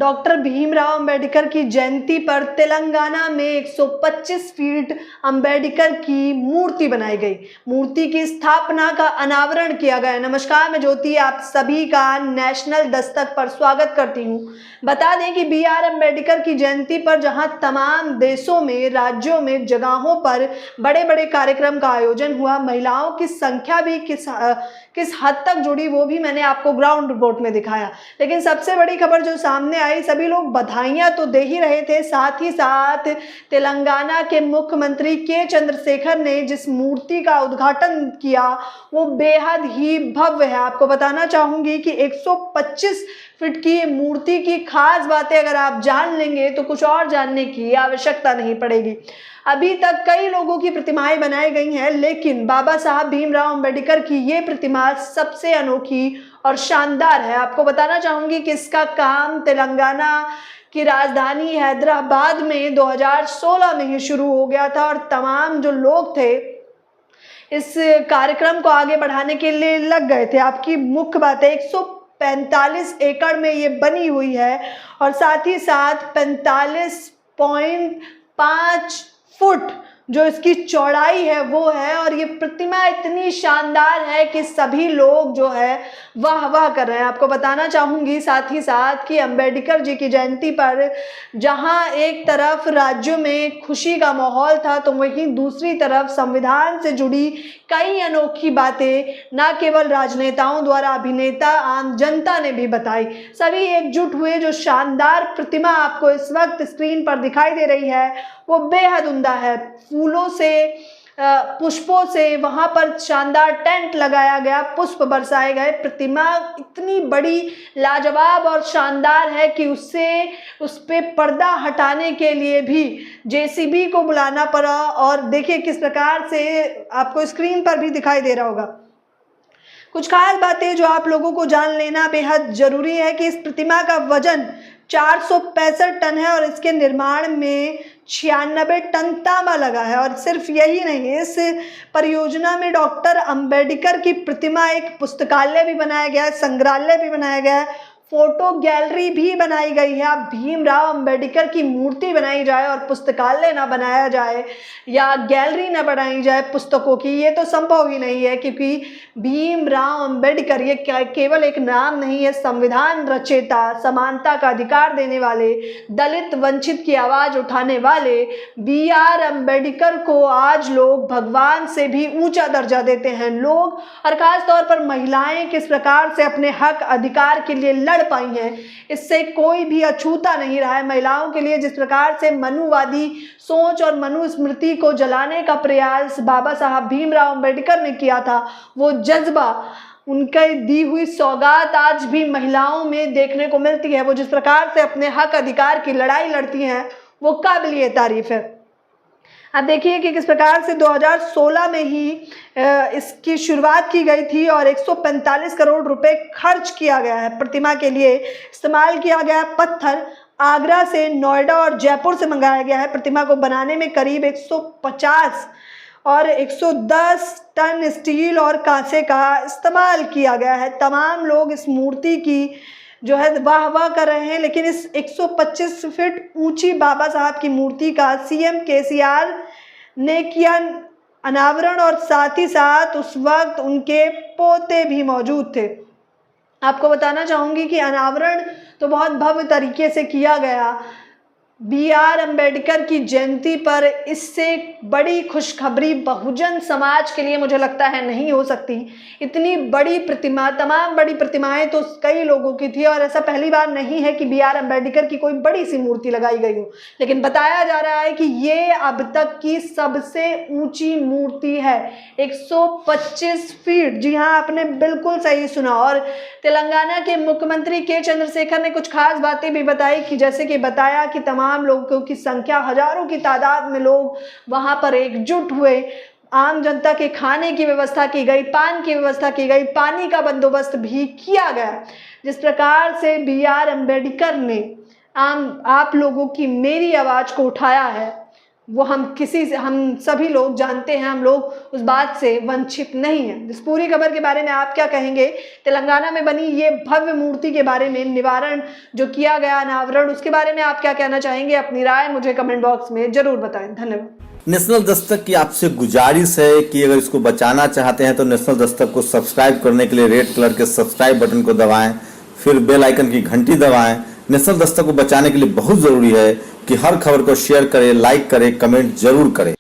Doctor Bhimrao Ambedkar की जयंती पर तेलंगाना में 125 फीट अंबेडकर की मूर्ति बनाई गई। मूर्ति की स्थापना का अनावरण किया गया। नमस्कार, मैं ज्योति आप सभी का नेशनल दस्तक पर स्वागत करती हूं। बता दें कि BR अंबेडकर की जयंती पर जहां तमाम देशों में, राज्यों में, जगहों पर बड़े बड़े कार्यक्रम का आयोजन हुआ, महिलाओं की संख्या भी किस हद तक जुड़ी वो भी मैंने आपको ग्राउंड रिपोर्ट में दिखाया। लेकिन सबसे बड़ी खबर जो सामने आई, सभी लोग बधाइयां तो दे ही रहे थे, साथ ही साथ तेलंगाना के मुख्यमंत्री के चंद्रशेखर ने जिस मूर्ति का उद्घाटन किया वो बेहद ही भव्य है। आपको बताना चाहूंगी कि 125 फीट की मूर्ति की खास बातें अगर आप जान लेंगे तो कुछ और जानने की आवश्यकता नहीं पड़ेगी। अभी तक कई लोगों की प्रतिमाएं बनाई गई हैं, लेकिन बाबा साहब भीमराव अंबेडकर की ये प्रतिमा सबसे अनोखी और शानदार है। आपको बताना चाहूंगी कि इसका काम तेलंगाना की राजधानी हैदराबाद में 2016 में ही शुरू हो गया था और तमाम जो लोग थे इस कार्यक्रम को आगे बढ़ाने के लिए लग गए थे। आपकी मुख्य बात है, 145 एकड़ में ये बनी हुई है और साथ ही साथ 45.5 फुट जो इसकी चौड़ाई है वो है। और ये प्रतिमा इतनी शानदार है कि सभी लोग जो है वाह वाह कर रहे हैं। आपको बताना चाहूंगी साथ ही साथ कि अंबेडकर जी की जयंती पर जहां एक तरफ राज्यों में खुशी का माहौल था, तो वहीं दूसरी तरफ संविधान से जुड़ी कई अनोखी बातें न केवल राजनेताओं द्वारा, अभिनेता, आम जनता ने भी बताई। सभी एकजुट हुए। जो शानदार प्रतिमा आपको इस वक्त स्क्रीन पर दिखाई दे रही है वो बेहद उम्दा है। फूलों से, पुष्पों से वहां पर शानदार टेंट लगाया गया, पुष्प बरसाए गए। प्रतिमा इतनी बड़ी, लाजवाब और शानदार है कि उस पे पर्दा हटाने के लिए भी JCB को बुलाना पड़ा। और देखिए किस प्रकार से आपको स्क्रीन पर भी दिखाई दे रहा होगा। कुछ खास बातें जो आप लोगों को जान लेना बेहद जरूरी है कि इस प्रतिमा का वजन 465 टन है और इसके निर्माण में 96 टन तांबा लगा है। और सिर्फ यही नहीं, इस परियोजना में डॉक्टर अंबेडकर की प्रतिमा, एक पुस्तकालय भी बनाया गया है, संग्रहालय भी बनाया गया है, फोटो गैलरी भी बनाई गई है। अब भीमराव अंबेडकर की मूर्ति बनाई जाए और पुस्तकालय ना बनाया जाए या गैलरी ना बनाई जाए पुस्तकों की, ये तो संभव ही नहीं है। क्योंकि भीमराव अंबेडकर ये केवल एक नाम नहीं है, संविधान रचेता, समानता का अधिकार देने वाले, दलित वंचित की आवाज उठाने वाले BR अंबेडकर को आज लोग भगवान से भी ऊंचा दर्जा देते हैं। लोग और खास तौर पर महिलाएं किस प्रकार से अपने हक अधिकार के लिए लड़ पाई हैं, इससे कोई भी अछूता नहीं रहा है। महिलाओं के लिए जिस प्रकार से मनुवादी सोच और मनुस्मृति को जलाने का प्रयास बाबा साहब भीमराव अंबेडकर ने किया था, वो जज्बा, उनके दी हुई सौगात आज भी महिलाओं में देखने को मिलती है। वो जिस प्रकार से अपने हक अधिकार की लड़ाई लड़ती हैं वो काबिलिए तारीफ है। अब देखिए कि किस प्रकार से 2016 में ही इसकी शुरुआत की गई थी और 145 करोड़ रुपए खर्च किया गया है। प्रतिमा के लिए इस्तेमाल किया गया पत्थर आगरा से, नोएडा और जयपुर से मंगाया गया है। प्रतिमा को बनाने में करीब 150 और 110 टन स्टील और कांसे का इस्तेमाल किया गया है। तमाम लोग इस मूर्ति की जो है वाह वाह कर रहे हैं। लेकिन इस 125 फीट ऊंची बाबा साहब की मूर्ति का CM KCR ने किया अनावरण और साथ ही साथ उस वक्त उनके पोते भी मौजूद थे। आपको बताना चाहूंगी कि अनावरण तो बहुत भव्य तरीके से किया गया। BR अंबेडकर की जयंती पर इससे बड़ी खुशखबरी बहुजन समाज के लिए मुझे लगता है नहीं हो सकती। इतनी बड़ी प्रतिमा, तमाम बड़ी प्रतिमाएं तो कई लोगों की थी और ऐसा पहली बार नहीं है कि BR अंबेडकर की कोई बड़ी सी मूर्ति लगाई गई हो। लेकिन बताया जा रहा है कि ये अब तक की सबसे ऊंची मूर्ति है, 125 फीट। जी हाँ, आपने बिल्कुल सही सुना। और तेलंगाना के मुख्यमंत्री के चंद्रशेखर ने कुछ खास बातें भी बताई कि जैसे कि बताया कि तमाम लोगों की संख्या, हजारों की तादाद में लोग वहां पर एकजुट हुए। आम जनता के खाने की व्यवस्था की गई, पान की व्यवस्था की गई, पानी का बंदोबस्त भी किया गया। जिस प्रकार से BR अंबेडकर ने आप लोगों की, मेरी आवाज को उठाया है वो हम सभी लोग जानते हैं, हम लोग उस बात से वंचित नहीं हैं। इस पूरी खबर के बारे में आप क्या कहेंगे? तेलंगाना में बनी ये भव्य मूर्ति के बारे में, निवारण जो किया गया अनावरण, उसके बारे में आप क्या कहना चाहेंगे? अपनी राय मुझे कमेंट बॉक्स में जरूर बताएं। धन्यवाद। नेशनल दस्तक की आपसे गुजारिश है कि अगर इसको बचाना चाहते हैं तो नेशनल दस्तक को सब्सक्राइब करने के लिए रेड कलर के सब्सक्राइब बटन को दबाएं, फिर बेल आइकन की घंटी दबाएं। नेशनल दस्तक को बचाने के लिए बहुत जरूरी है कि हर खबर को शेयर करें, लाइक करें, कमेंट जरूर करें।